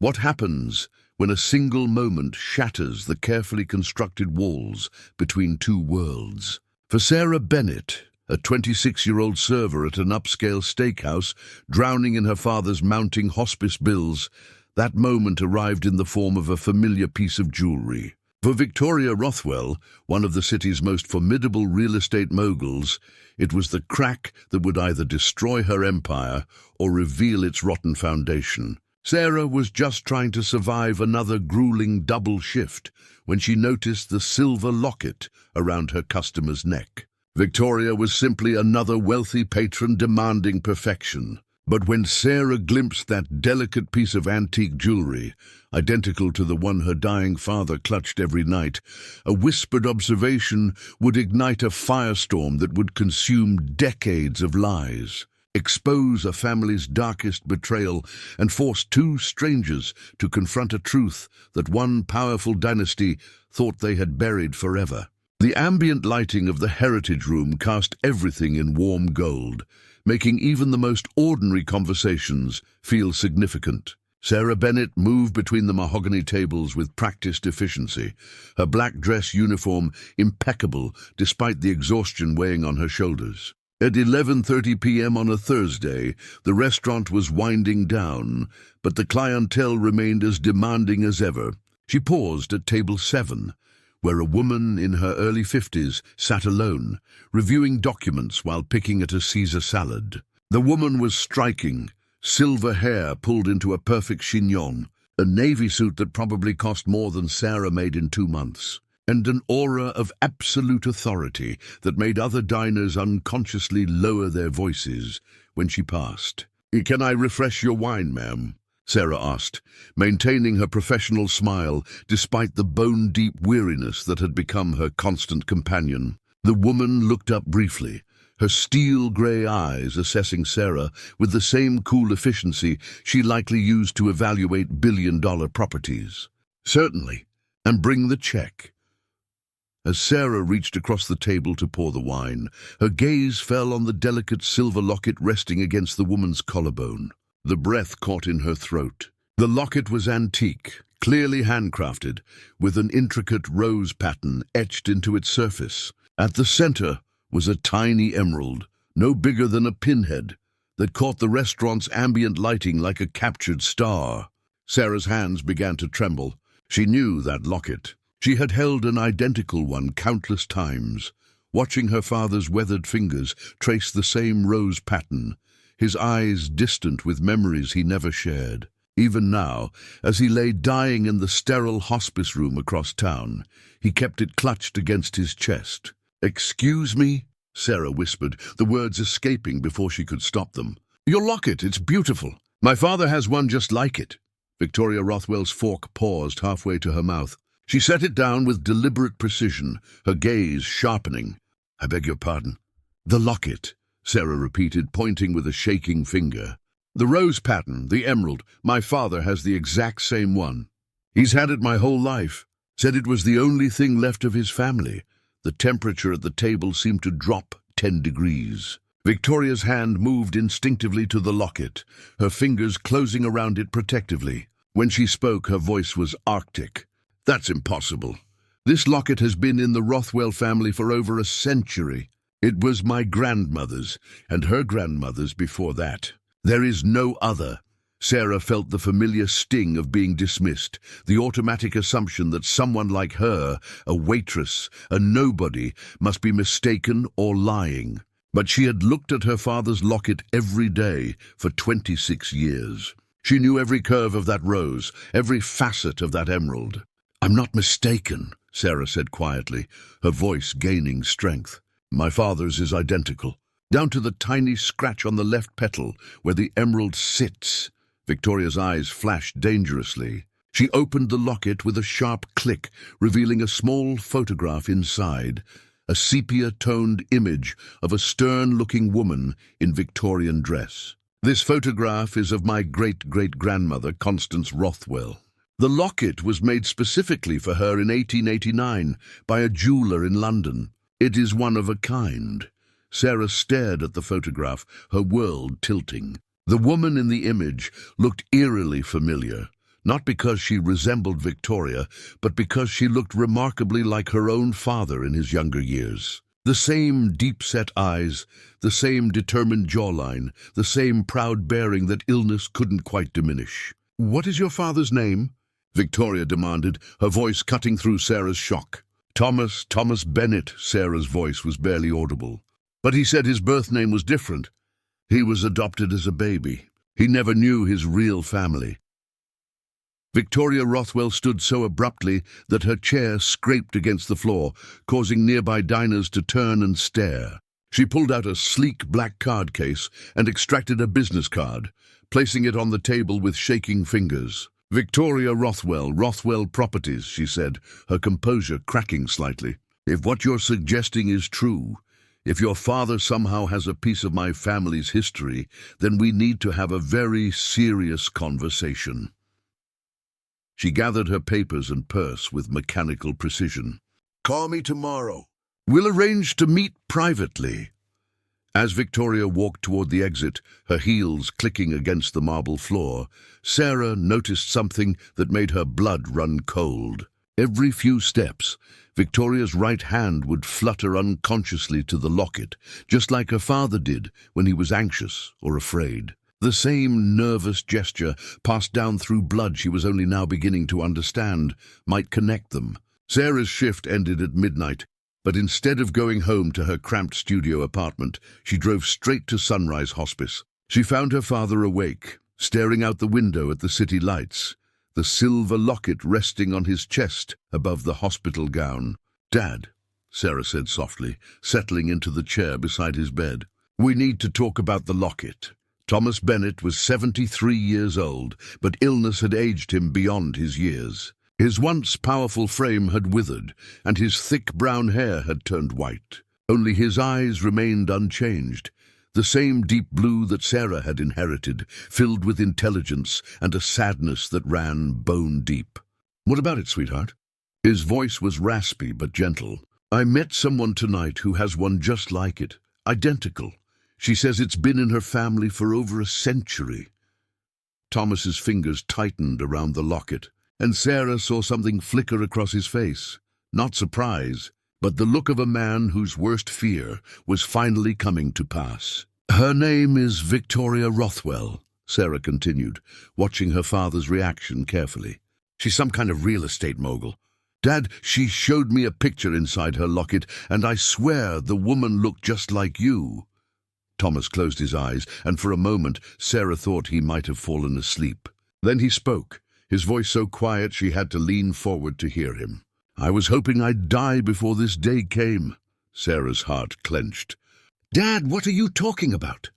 What happens when a single moment shatters the carefully constructed walls between two worlds? For Sarah Bennett, a 26-year-old server at an upscale steakhouse, drowning in her father's mounting hospice bills, that moment arrived in the form of a familiar piece of jewelry. For Victoria Rothwell, one of the city's most formidable real estate moguls, it was the crack that would either destroy her empire or reveal its rotten foundation. Sarah was just trying to survive another grueling double shift when she noticed the silver locket around her customer's neck. Victoria was simply another wealthy patron demanding perfection. But when Sarah glimpsed that delicate piece of antique jewelry, identical to the one her dying father clutched every night, a whispered observation would ignite a firestorm that would consume decades of lies, expose a family's darkest betrayal, and force two strangers to confront a truth that one powerful dynasty thought they had buried forever. The ambient lighting of the heritage room cast everything in warm gold, making even the most ordinary conversations feel significant. Sarah Bennett moved between the mahogany tables with practiced efficiency, her black dress uniform impeccable despite the exhaustion weighing on her shoulders. At 11:30 p.m. on a Thursday, the restaurant was winding down, but the clientele remained as demanding as ever. She paused at table 7, where a woman in her early 50s sat alone, reviewing documents while picking at a Caesar salad. The woman was striking, silver hair pulled into a perfect chignon, a navy suit that probably cost more than Sarah made in 2 months, and an aura of absolute authority that made other diners unconsciously lower their voices when she passed. "Can I refresh your wine, ma'am?" Sarah asked, maintaining her professional smile despite the bone-deep weariness that had become her constant companion. The woman looked up briefly, her steel-grey eyes assessing Sarah with the same cool efficiency she likely used to evaluate billion-dollar properties. "Certainly, and bring the check." As Sarah reached across the table to pour the wine, her gaze fell on the delicate silver locket resting against the woman's collarbone. The breath caught in her throat. The locket was antique, clearly handcrafted, with an intricate rose pattern etched into its surface. At the center was a tiny emerald, no bigger than a pinhead, that caught the restaurant's ambient lighting like a captured star. Sarah's hands began to tremble. She knew that locket. She had held an identical one countless times, watching her father's weathered fingers trace the same rose pattern, his eyes distant with memories he never shared. Even now, as he lay dying in the sterile hospice room across town, he kept it clutched against his chest. "Excuse me?" Sarah whispered, the words escaping before she could stop them. "Your locket, it's beautiful. My father has one just like it." Victoria Rothwell's fork paused halfway to her mouth. She set it down with deliberate precision, her gaze sharpening. "I beg your pardon." "The locket," Sarah repeated, pointing with a shaking finger. "The rose pattern, the emerald. My father has the exact same one. He's had it my whole life. Said it was the only thing left of his family." The temperature at the table seemed to drop 10 degrees. Victoria's hand moved instinctively to the locket, her fingers closing around it protectively. When she spoke, her voice was arctic. "That's impossible. This locket has been in the Rothwell family for over a century. It was my grandmother's, and her grandmother's before that. There is no other." Sarah felt the familiar sting of being dismissed, the automatic assumption that someone like her, a waitress, a nobody, must be mistaken or lying. But she had looked at her father's locket every day for 26 years. She knew every curve of that rose, every facet of that emerald. "I'm not mistaken," Sarah said quietly, her voice gaining strength. "My father's is identical, down to the tiny scratch on the left petal where the emerald sits." Victoria's eyes flashed dangerously. She opened the locket with a sharp click, revealing a small photograph inside, a sepia-toned image of a stern-looking woman in Victorian dress. "This photograph is of my great-great-grandmother, Constance Rothwell. The locket was made specifically for her in 1889 by a jeweler in London. It is one of a kind." Sarah stared at the photograph, her world tilting. The woman in the image looked eerily familiar, not because she resembled Victoria, but because she looked remarkably like her own father in his younger years. The same deep-set eyes, the same determined jawline, the same proud bearing that illness couldn't quite diminish. "What is your father's name?" Victoria demanded, her voice cutting through Sarah's shock. Thomas Bennett." Sarah's voice was barely audible. "But he said his birth name was different. He was adopted as a baby. He never knew his real family." Victoria Rothwell stood so abruptly that her chair scraped against the floor, causing nearby diners to turn and stare. She pulled out a sleek black card case and extracted a business card, placing it on the table with shaking fingers. "Victoria Rothwell, Rothwell Properties," she said, her composure cracking slightly. "If what you're suggesting is true, if your father somehow has a piece of my family's history, then we need to have a very serious conversation." She gathered her papers and purse with mechanical precision. "Call me tomorrow. We'll arrange to meet privately." As Victoria walked toward the exit, her heels clicking against the marble floor, Sarah noticed something that made her blood run cold. Every few steps, Victoria's right hand would flutter unconsciously to the locket, just like her father did when he was anxious or afraid. The same nervous gesture, passed down through blood she was only now beginning to understand, might connect them. Sarah's shift ended at midnight, but instead of going home to her cramped studio apartment, she drove straight to Sunrise Hospice. She found her father awake, staring out the window at the city lights, the silver locket resting on his chest above the hospital gown. "Dad," Sarah said softly, settling into the chair beside his bed. "We need to talk about the locket." Thomas Bennett was 73 years old, but illness had aged him beyond his years. His once powerful frame had withered, and his thick brown hair had turned white. Only his eyes remained unchanged, the same deep blue that Sarah had inherited, filled with intelligence and a sadness that ran bone deep. "What about it, sweetheart?" His voice was raspy but gentle. "I met someone tonight who has one just like it, identical. She says it's been in her family for over a century." Thomas's fingers tightened around the locket, and Sarah saw something flicker across his face. Not surprise, but the look of a man whose worst fear was finally coming to pass. "Her name is Victoria Rothwell," Sarah continued, watching her father's reaction carefully. "She's some kind of real estate mogul. Dad, she showed me a picture inside her locket, and I swear the woman looked just like you." Thomas closed his eyes, and for a moment Sarah thought he might have fallen asleep. Then he spoke, his voice so quiet she had to lean forward to hear him. "I was hoping I'd die before this day came." Sarah's heart clenched. "Dad, what are you talking about?"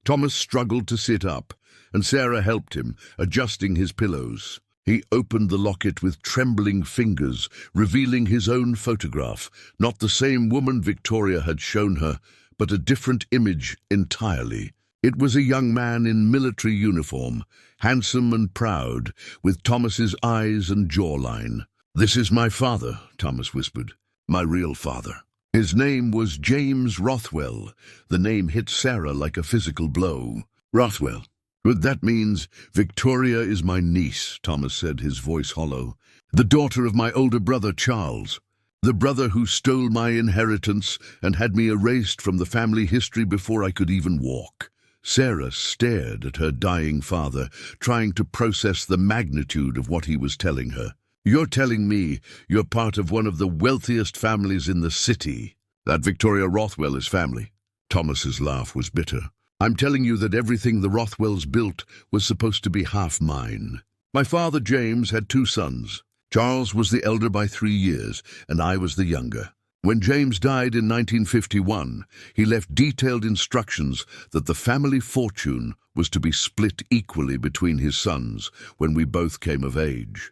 Thomas struggled to sit up, and Sarah helped him, adjusting his pillows. He opened the locket with trembling fingers, revealing his own photograph, not the same woman Victoria had shown her, but a different image entirely. It was a young man in military uniform, handsome and proud, with Thomas's eyes and jawline. "This is my father," Thomas whispered. "My real father." His name was James Rothwell. The name hit Sarah like a physical blow. "Rothwell. But that means Victoria is my niece," Thomas said, his voice hollow. "The daughter of my older brother, Charles. The brother who stole my inheritance and had me erased from the family history before I could even walk." Sarah stared at her dying father, trying to process the magnitude of what he was telling her. "You're telling me you're part of one of the wealthiest families in the city?" "That Victoria Rothwell is family." Thomas's laugh was bitter. "I'm telling you that everything the Rothwells built was supposed to be half mine. My father, James, had 2 sons. Charles was the elder by 3 years, and I was the younger. When James died in 1951, he left detailed instructions that the family fortune was to be split equally between his sons when we both came of age."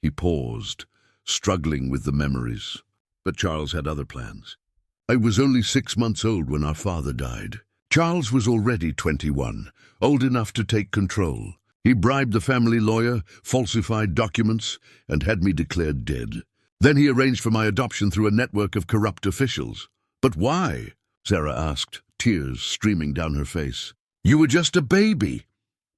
He paused, struggling with the memories. But Charles had other plans. "I was only 6 months old when our father died. Charles was already 21, old enough to take control. He bribed the family lawyer, falsified documents, and had me declared dead. Then he arranged for my adoption through a network of corrupt officials." "But why?" Sarah asked, tears streaming down her face. "You were just a baby."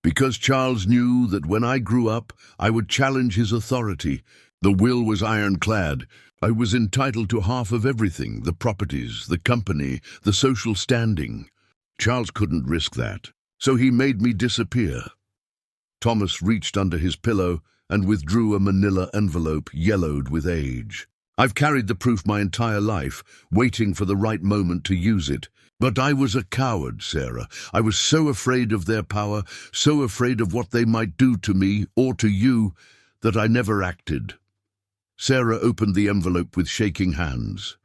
Because Charles knew that when I grew up, I would challenge his authority. The will was ironclad. I was entitled to half of everything, the properties, the company, the social standing. Charles couldn't risk that, so he made me disappear. Thomas reached under his pillow and withdrew a manila envelope yellowed with age. I've carried the proof my entire life, waiting for the right moment to use it. But I was a coward, Sarah. I was so afraid of their power, so afraid of what they might do to me or to you, that I never acted. Sarah opened the envelope with shaking hands.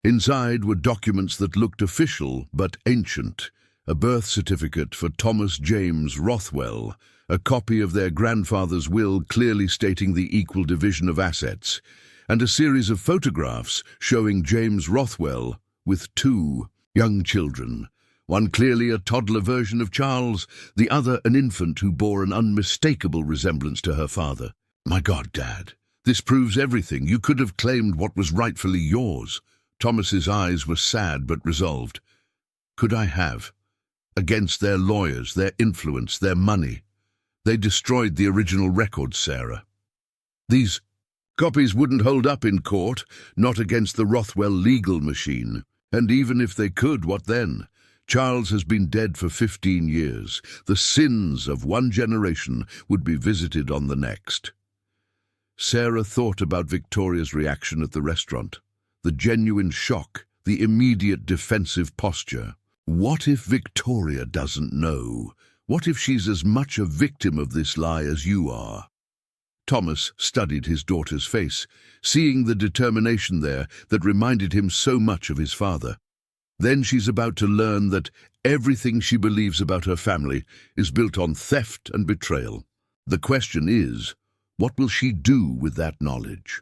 Inside were documents that looked official but ancient. A birth certificate for Thomas James Rothwell, a copy of their grandfather's will clearly stating the equal division of assets, and a series of photographs showing James Rothwell with two young children, one clearly a toddler version of Charles, the other an infant who bore an unmistakable resemblance to her father. My God, Dad, this proves everything. You could have claimed what was rightfully yours. Thomas's eyes were sad but resolved. Could I have? Against their lawyers, their influence, their money. They destroyed the original records, Sarah. These copies wouldn't hold up in court, not against the Rothwell legal machine. And even if they could, what then? Charles has been dead for 15 years. The sins of one generation would be visited on the next. Sarah thought about Victoria's reaction at the restaurant. The genuine shock, the immediate defensive posture. What if Victoria doesn't know? What if she's as much a victim of this lie as you are? Thomas studied his daughter's face, seeing the determination there that reminded him so much of his father. Then she's about to learn that everything she believes about her family is built on theft and betrayal. The question is, what will she do with that knowledge?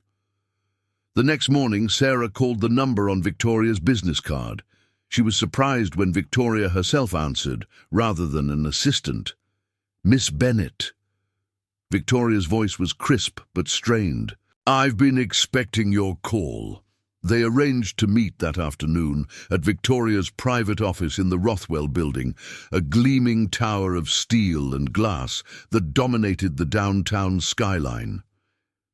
The next morning, Sarah called the number on Victoria's business card. She was surprised when Victoria herself answered, rather than an assistant. Miss Bennett. Victoria's voice was crisp but strained. I've been expecting your call. They arranged to meet that afternoon at Victoria's private office in the Rothwell building, a gleaming tower of steel and glass that dominated the downtown skyline.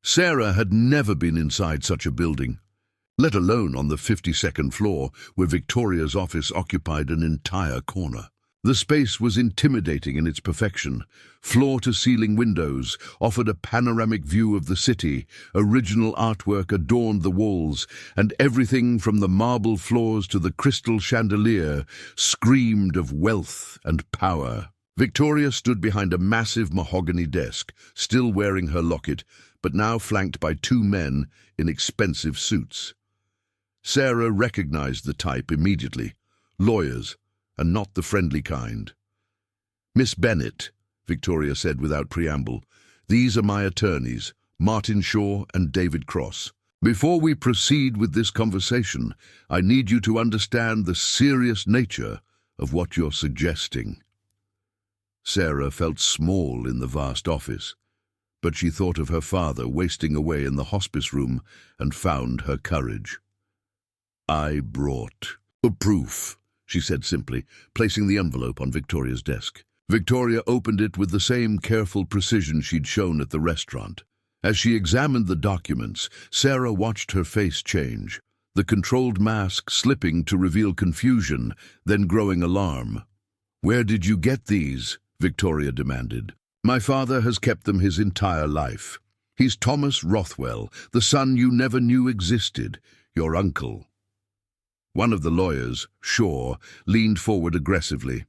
Sarah had never been inside such a building, let alone on the 52nd floor, where Victoria's office occupied an entire corner. The space was intimidating in its perfection. Floor-to-ceiling windows offered a panoramic view of the city, original artwork adorned the walls, and everything from the marble floors to the crystal chandelier screamed of wealth and power. Victoria stood behind a massive mahogany desk, still wearing her locket, but now flanked by two men in expensive suits. Sarah recognized the type immediately. Lawyers, and not the friendly kind. Miss Bennett, Victoria said without preamble, these are my attorneys, Martin Shaw and David Cross. Before we proceed with this conversation, I need you to understand the serious nature of what you're suggesting. Sarah felt small in the vast office, but she thought of her father wasting away in the hospice room and found her courage. I brought a proof, she said simply, placing the envelope on Victoria's desk. Victoria opened it with the same careful precision she'd shown at the restaurant. As she examined the documents, Sarah watched her face change, the controlled mask slipping to reveal confusion, then growing alarm. Where did you get these? Victoria demanded. My father has kept them his entire life. He's Thomas Rothwell, the son you never knew existed, your uncle. One of the lawyers, Shaw, leaned forward aggressively.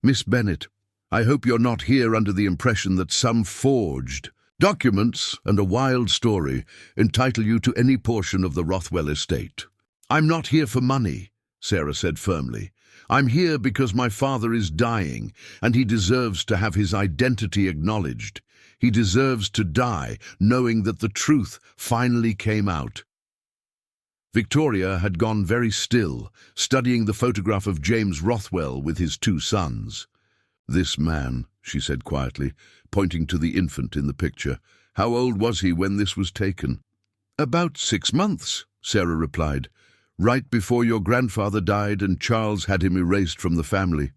Miss Bennett, I hope you're not here under the impression that some forged documents and a wild story entitle you to any portion of the Rothwell estate. I'm not here for money, Sarah said firmly. I'm here because my father is dying, and he deserves to have his identity acknowledged. He deserves to die, knowing that the truth finally came out. Victoria had gone very still, studying the photograph of James Rothwell with his two sons. This man, she said quietly, pointing to the infant in the picture. How old was he when this was taken? About 6 months, Sarah replied. Right before your grandfather died and Charles had him erased from the family.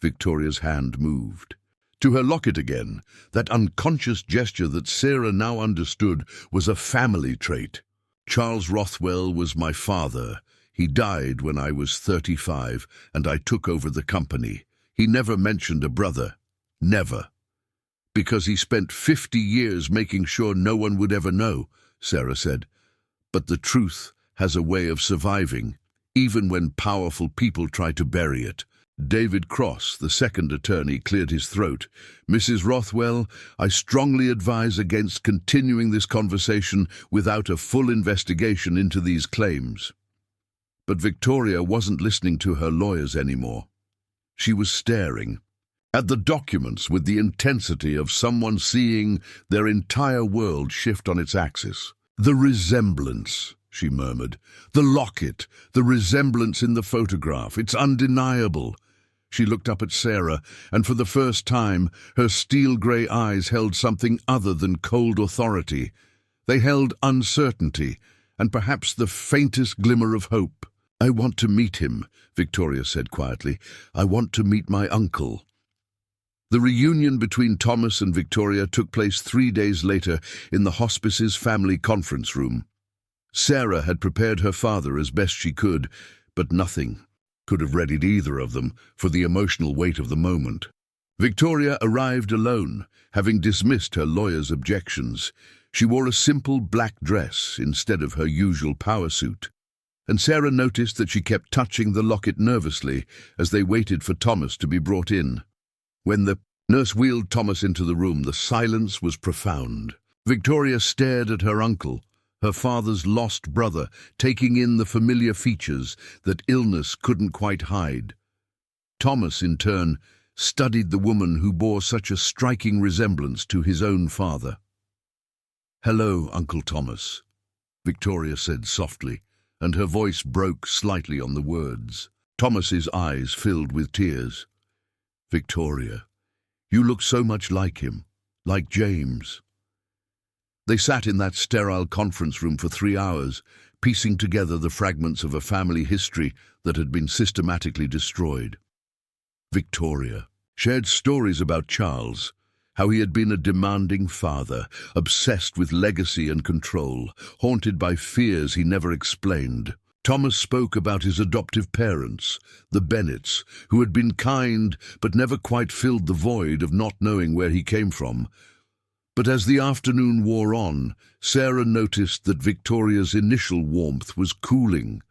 Victoria's hand moved. To her locket again, that unconscious gesture that Sarah now understood was a family trait. Charles Rothwell was my father. He died when I was 35, and I took over the company. He never mentioned a brother. Never. Because he spent 50 years making sure no one would ever know, Sarah said. But the truth has a way of surviving, even when powerful people try to bury it. David Cross, the second attorney, cleared his throat. Mrs. Rothwell, I strongly advise against continuing this conversation without a full investigation into these claims. But Victoria wasn't listening to her lawyers anymore. She was staring at the documents with the intensity of someone seeing their entire world shift on its axis. The resemblance, she murmured. The locket, the resemblance in the photograph. It's undeniable. She looked up at Sarah, and for the first time, her steel-grey eyes held something other than cold authority. They held uncertainty, and perhaps the faintest glimmer of hope. I want to meet him, Victoria said quietly. I want to meet my uncle. The reunion between Thomas and Victoria took place 3 days later in the hospice's family conference room. Sarah had prepared her father as best she could, but nothing could have readied either of them for the emotional weight of the moment. Victoria arrived alone, having dismissed her lawyer's objections. She wore a simple black dress instead of her usual power suit, and Sarah noticed that she kept touching the locket nervously as they waited for Thomas to be brought in. When the nurse wheeled Thomas into the room, the silence was profound. Victoria stared at her uncle, her father's lost brother, taking in the familiar features that illness couldn't quite hide. Thomas, in turn, studied the woman who bore such a striking resemblance to his own father. "Hello, Uncle Thomas," Victoria said softly, and her voice broke slightly on the words. Thomas's eyes filled with tears. "Victoria, you look so much like him, like James." They sat in that sterile conference room for 3 hours, piecing together the fragments of a family history that had been systematically destroyed. Victoria shared stories about Charles, how he had been a demanding father, obsessed with legacy and control, haunted by fears he never explained. Thomas spoke about his adoptive parents, the Bennetts, who had been kind but never quite filled the void of not knowing where he came from. But as the afternoon wore on, Sarah noticed that Victoria's initial warmth was cooling,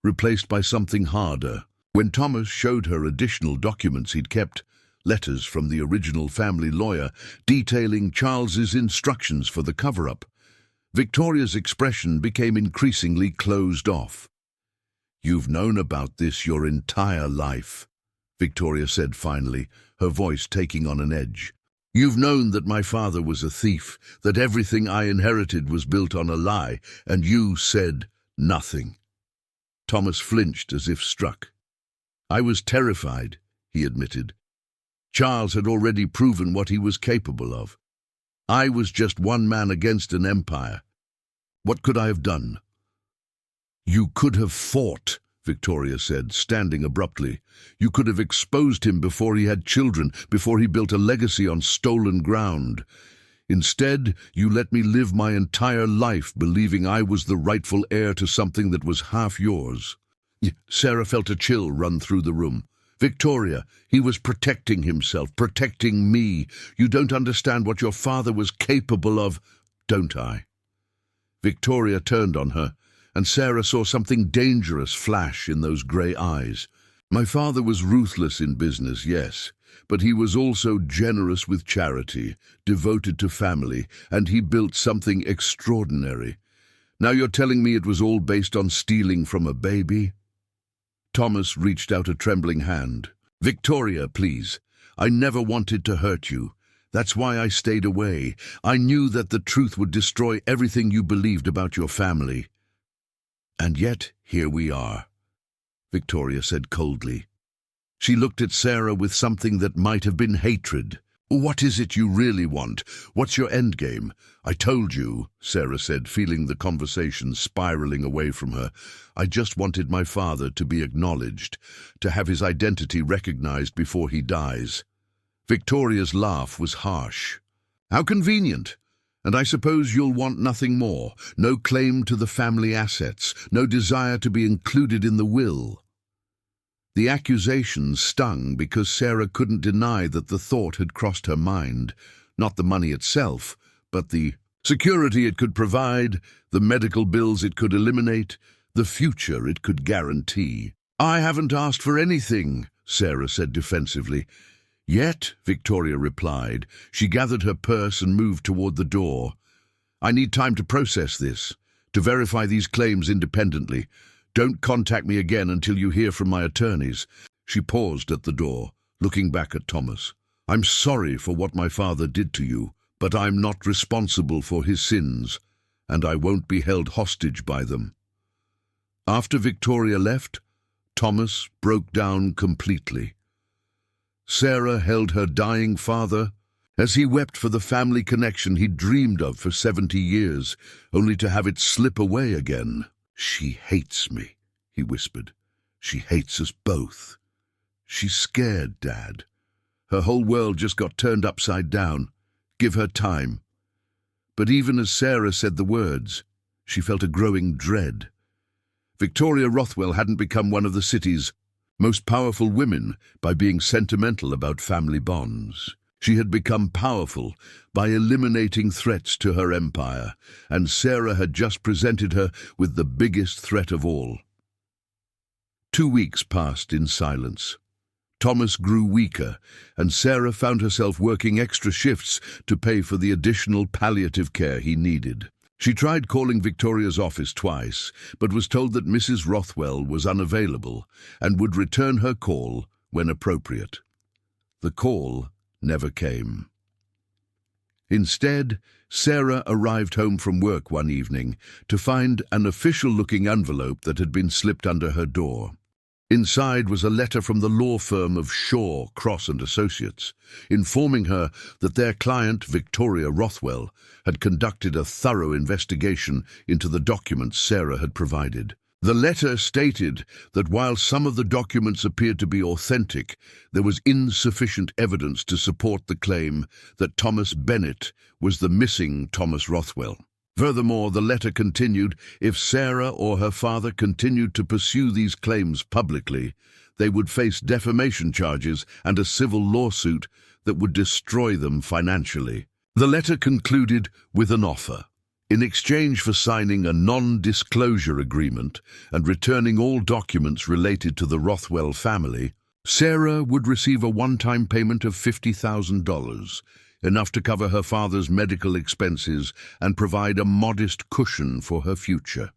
replaced by something harder. When Thomas showed her additional documents he'd kept, letters from the original family lawyer detailing Charles's instructions for the cover-up, Victoria's expression became increasingly closed off. "You've known about this your entire life," Victoria said finally, her voice taking on an edge. "You've known that my father was a thief, that everything I inherited was built on a lie, and you said nothing." Thomas flinched as if struck. "I was terrified," he admitted. "Charles had already proven what he was capable of. I was just one man against an empire. What could I have done?" "You could have fought," Victoria said, standing abruptly. "You could have exposed him before he had children, before he built a legacy on stolen ground. Instead, you let me live my entire life believing I was the rightful heir to something that was half yours." Sarah felt a chill run through the room. "Victoria, he was protecting himself, protecting me. You don't understand what your father was capable of." "Don't I?" Victoria turned on her, and Sarah saw something dangerous flash in those grey eyes. "My father was ruthless in business, yes, but he was also generous with charity, devoted to family, and he built something extraordinary. Now you're telling me it was all based on stealing from a baby?" Thomas reached out a trembling hand. "Victoria, please. I never wanted to hurt you. That's why I stayed away. I knew that the truth would destroy everything you believed about your family. And yet, here we are," Victoria said coldly. She looked at Sarah with something that might have been hatred, What is it you really want? What's your endgame? I told you, Sarah said, feeling the conversation spiraling away from her. I just wanted my father to be acknowledged, to have his identity recognized before he dies. Victoria's laugh was harsh. How convenient. And I suppose you'll want nothing more, no claim to the family assets, no desire to be included in the will. The accusation stung because Sarah couldn't deny that the thought had crossed her mind, not the money itself, but the security it could provide, the medical bills it could eliminate, the future it could guarantee. I haven't asked for anything, Sarah said defensively. Yet, Victoria replied. She gathered her purse and moved toward the door. I need time to process this, to verify these claims independently. Don't contact me again until you hear from my attorneys. She paused at the door, looking back at Thomas. I'm sorry for what my father did to you, but I'm not responsible for his sins, and I won't be held hostage by them. After Victoria left, Thomas broke down completely. Sarah held her dying father as he wept for the family connection he'd dreamed of for 70 years, only to have it slip away again. She hates me, he whispered. She hates us both. She's scared, Dad. Her whole world just got turned upside down. Give her time. But even as Sarah said the words, she felt a growing dread. Victoria Rothwell hadn't become one of the city's most powerful women by being sentimental about family bonds. She had become powerful by eliminating threats to her empire, and Sarah had just presented her with the biggest threat of all. 2 weeks passed in silence. Thomas grew weaker, and Sarah found herself working extra shifts to pay for the additional palliative care he needed. She tried calling Victoria's office twice, but was told that Mrs. Rothwell was unavailable and would return her call when appropriate. The call never came. Instead, Sarah arrived home from work one evening to find an official-looking envelope that had been slipped under her door. Inside was a letter from the law firm of Shaw, Cross and Associates, informing her that their client, Victoria Rothwell, had conducted a thorough investigation into the documents Sarah had provided. The letter stated that while some of the documents appeared to be authentic, there was insufficient evidence to support the claim that Thomas Bennett was the missing Thomas Rothwell. Furthermore, the letter continued, if Sarah or her father continued to pursue these claims publicly, they would face defamation charges and a civil lawsuit that would destroy them financially. The letter concluded with an offer. In exchange for signing a non-disclosure agreement and returning all documents related to the Rothwell family, Sarah would receive a one-time payment of $50,000, enough to cover her father's medical expenses and provide a modest cushion for her future.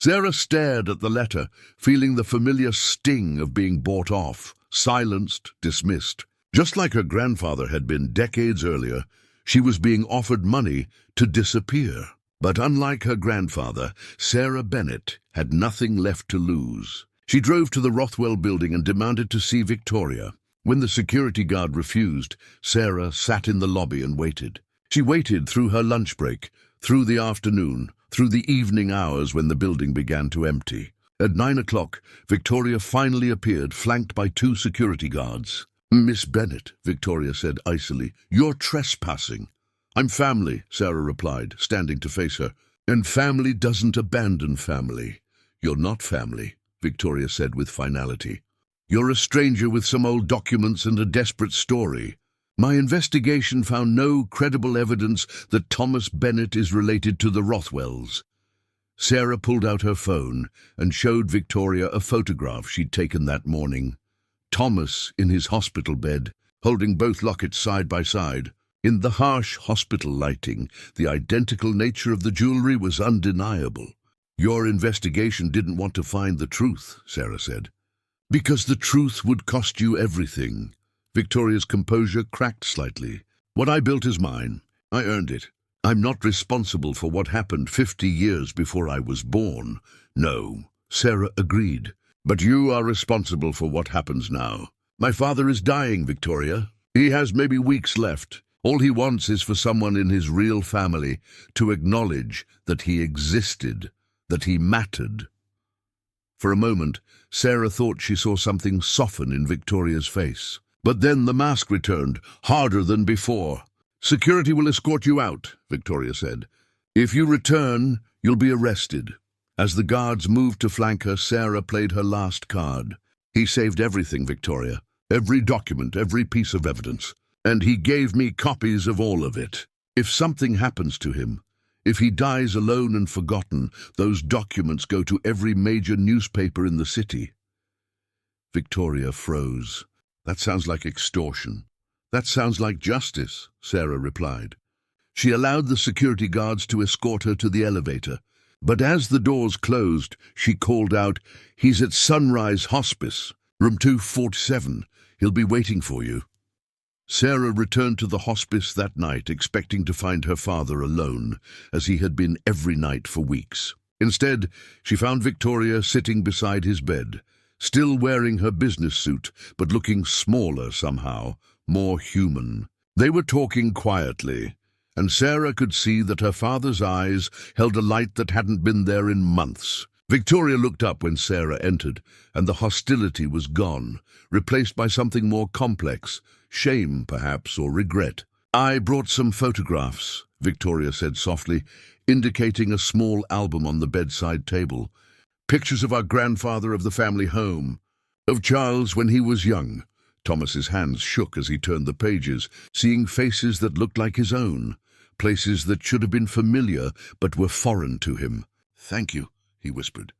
Sarah stared at the letter, feeling the familiar sting of being bought off, silenced, dismissed. Just like her grandfather had been decades earlier, she was being offered money to disappear. But unlike her grandfather, Sarah Bennett had nothing left to lose. She drove to the Rothwell building and demanded to see Victoria. When the security guard refused, Sarah sat in the lobby and waited. She waited through her lunch break, through the afternoon, through the evening hours when the building began to empty. At 9 o'clock, Victoria finally appeared, flanked by 2 security guards. Miss Bennett, Victoria said icily, you're trespassing. I'm family, Sarah replied, standing to face her. And family doesn't abandon family. You're not family, Victoria said with finality. You're a stranger with some old documents and a desperate story. My investigation found no credible evidence that Thomas Bennett is related to the Rothwells. Sarah pulled out her phone and showed Victoria a photograph she'd taken that morning. Thomas in his hospital bed, holding both lockets side by side. In the harsh hospital lighting, the identical nature of the jewelry was undeniable. Your investigation didn't want to find the truth, Sarah said. Because the truth would cost you everything. Victoria's composure cracked slightly. What I built is mine. I earned it. I'm not responsible for what happened 50 years before I was born. No, Sarah agreed. But you are responsible for what happens now. My father is dying, Victoria. He has maybe weeks left. All he wants is for someone in his real family to acknowledge that he existed, that he mattered. For a moment, Sarah thought she saw something soften in Victoria's face. But then the mask returned, harder than before. "Security will escort you out," Victoria said. "If you return, you'll be arrested." As the guards moved to flank her, Sarah played her last card. "He saved everything, Victoria. Every document, every piece of evidence. And he gave me copies of all of it. If something happens to him, if he dies alone and forgotten, those documents go to every major newspaper in the city." Victoria froze. "That sounds like extortion." "That sounds like justice," Sarah replied. She allowed the security guards to escort her to the elevator. But as the doors closed, she called out, "He's at Sunrise Hospice, room 247. He'll be waiting for you." Sarah returned to the hospice that night, expecting to find her father alone, as he had been every night for weeks. Instead, she found Victoria sitting beside his bed, still wearing her business suit, but looking smaller somehow, more human. They were talking quietly, and Sarah could see that her father's eyes held a light that hadn't been there in months. Victoria looked up when Sarah entered, and the hostility was gone, replaced by something more complex, shame perhaps, or regret. "I brought some photographs," Victoria said softly, indicating a small album on the bedside table. "Pictures of our grandfather, of the family home, of Charles when he was young." Thomas's hands shook as he turned the pages, seeing faces that looked like his own, places that should have been familiar but were foreign to him. "Thank you," he whispered.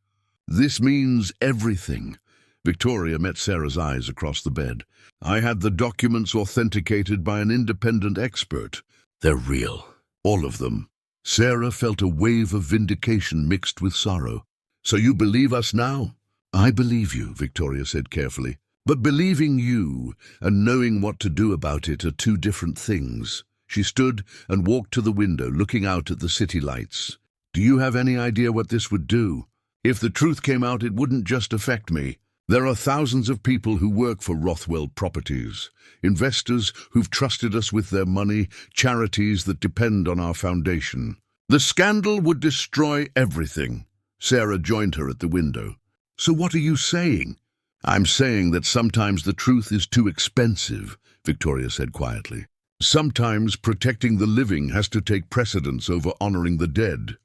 "This means everything." Victoria met Sarah's eyes across the bed. "I had the documents authenticated by an independent expert. They're real, all of them." Sarah felt a wave of vindication mixed with sorrow. "So you believe us now?" "I believe you," Victoria said carefully. "But believing you and knowing what to do about it are two different things." She stood and walked to the window, looking out at the city lights. "Do you have any idea what this would do? If the truth came out, it wouldn't just affect me. There are thousands of people who work for Rothwell Properties, investors who've trusted us with their money, charities that depend on our foundation. The scandal would destroy everything." Sarah joined her at the window. "So what are you saying?" "I'm saying that sometimes the truth is too expensive," Victoria said quietly. "Sometimes protecting the living has to take precedence over honoring the dead."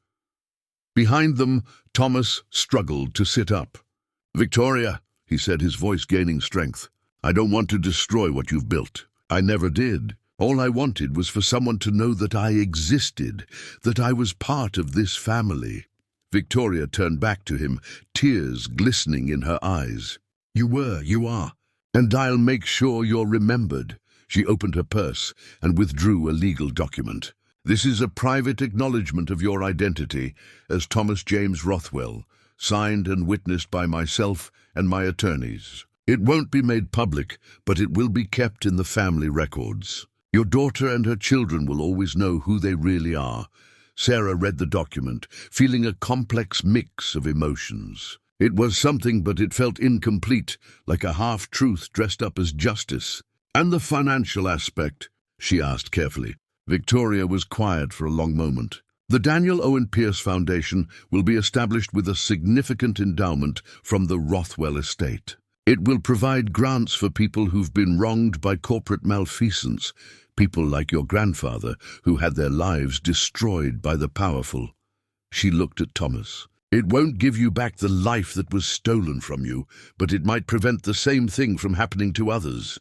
Behind them, Thomas struggled to sit up. "Victoria," he said, his voice gaining strength, "I don't want to destroy what you've built. I never did. All I wanted was for someone to know that I existed, that I was part of this family." Victoria turned back to him, tears glistening in her eyes. You are. And I'll make sure you're remembered." She opened her purse and withdrew a legal document. "This is a private acknowledgment of your identity as Thomas James Rothwell, signed and witnessed by myself and my attorneys. It won't be made public, but it will be kept in the family records. Your daughter and her children will always know who they really are." Sarah read the document, feeling a complex mix of emotions. It was something, but it felt incomplete, like a half-truth dressed up as justice. "And the financial aspect?" she asked carefully. Victoria was quiet for a long moment. "The Daniel Owen Pierce Foundation will be established with a significant endowment from the Rothwell estate. It will provide grants for people who've been wronged by corporate malfeasance, people like your grandfather who had their lives destroyed by the powerful." She looked at Thomas. "It won't give you back the life that was stolen from you, but it might prevent the same thing from happening to others."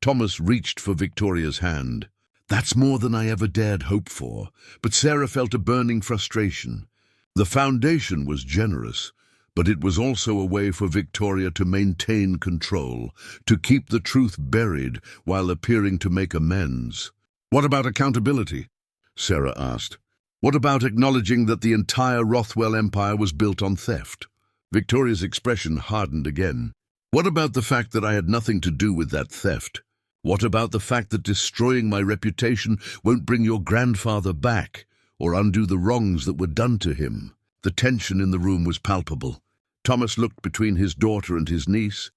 Thomas reached for Victoria's hand. "That's more than I ever dared hope for." But Sarah felt a burning frustration. The foundation was generous, but it was also a way for Victoria to maintain control, to keep the truth buried while appearing to make amends. "What about accountability?" Sarah asked. "What about acknowledging that the entire Rothwell empire was built on theft?" Victoria's expression hardened again. "What about the fact that I had nothing to do with that theft? What about the fact that destroying my reputation won't bring your grandfather back or undo the wrongs that were done to him?" The tension in the room was palpable. Thomas looked between his daughter and his niece.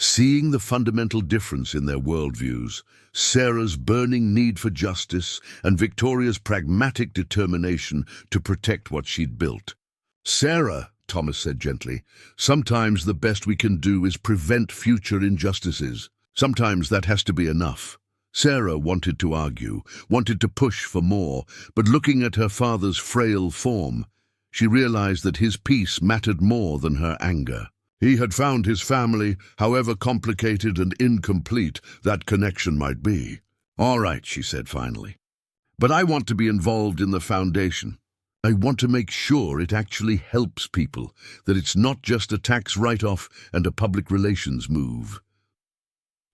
Seeing the fundamental difference in their worldviews, Sarah's burning need for justice and Victoria's pragmatic determination to protect what she'd built. "Sarah," Thomas said gently, "sometimes the best we can do is prevent future injustices. Sometimes that has to be enough." Sarah wanted to argue, wanted to push for more, but looking at her father's frail form, she realized that his peace mattered more than her anger. He had found his family, however complicated and incomplete that connection might be. "All right," she said finally. "But I want to be involved in the foundation. I want to make sure it actually helps people, that it's not just a tax write-off and a public relations move."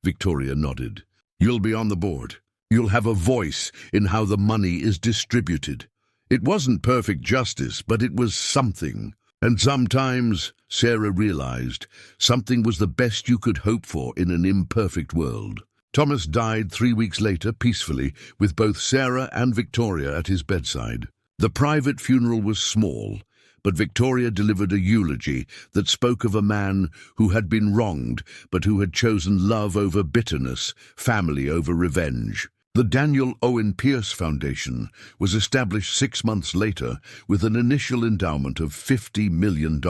Victoria nodded. "You'll be on the board. You'll have a voice in how the money is distributed." It wasn't perfect justice, but it was something. And sometimes, Sarah realized, something was the best you could hope for in an imperfect world. Thomas died 3 weeks later peacefully, with both Sarah and Victoria at his bedside. The private funeral was small, but Victoria delivered a eulogy that spoke of a man who had been wronged, but who had chosen love over bitterness, family over revenge. The Daniel Owen Pierce Foundation was established 6 months later with an initial endowment of $50 million.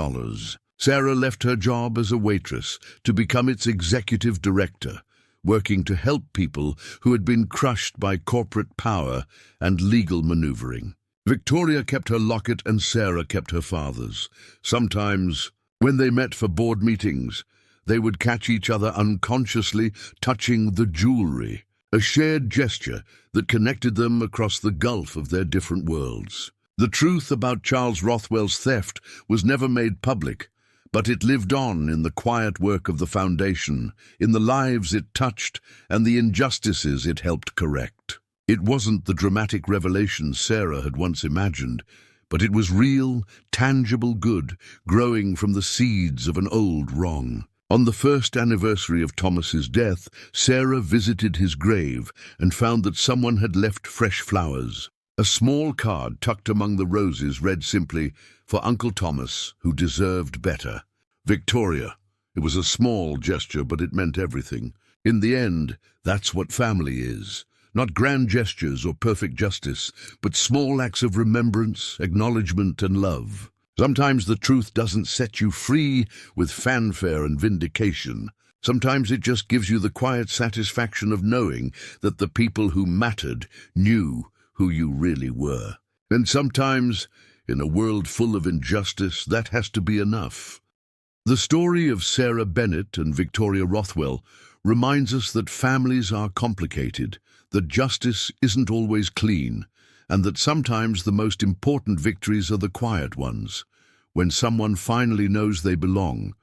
Sarah left her job as a waitress to become its executive director, working to help people who had been crushed by corporate power and legal maneuvering. Victoria kept her locket and Sarah kept her father's. Sometimes, when they met for board meetings, they would catch each other unconsciously touching the jewelry, a shared gesture that connected them across the gulf of their different worlds. The truth about Charles Rothwell's theft was never made public, but it lived on in the quiet work of the foundation, in the lives it touched and the injustices it helped correct. It wasn't the dramatic revelation Sarah had once imagined, but it was real, tangible good growing from the seeds of an old wrong. On the first anniversary of Thomas's death, Sarah visited his grave and found that someone had left fresh flowers. A small card tucked among the roses read simply, "For Uncle Thomas, who deserved better. Victoria." It was a small gesture, but it meant everything. In the end, that's what family is. Not grand gestures or perfect justice, but small acts of remembrance, acknowledgement, and love. Sometimes the truth doesn't set you free with fanfare and vindication. Sometimes it just gives you the quiet satisfaction of knowing that the people who mattered knew who you really were. And sometimes, in a world full of injustice, that has to be enough. The story of Sarah Bennett and Victoria Rothwell reminds us that families are complicated, that justice isn't always clean, and that sometimes the most important victories are the quiet ones, when someone finally knows they belong,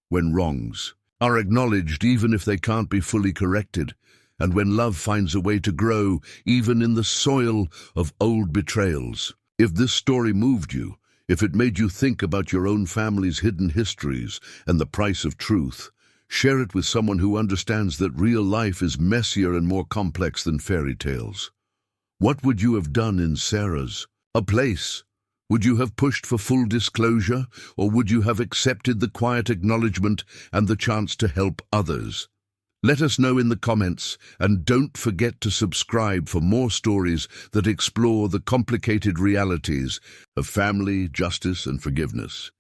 when wrongs are acknowledged even if they can't be fully corrected, and when love finds a way to grow even in the soil of old betrayals. If this story moved you, if it made you think about your own family's hidden histories and the price of truth, share it with someone who understands that real life is messier and more complex than fairy tales. What would you have done in Sarah's place? Would you have pushed for full disclosure, or would you have accepted the quiet acknowledgement and the chance to help others? Let us know in the comments, and don't forget to subscribe for more stories that explore the complicated realities of family, justice, and forgiveness.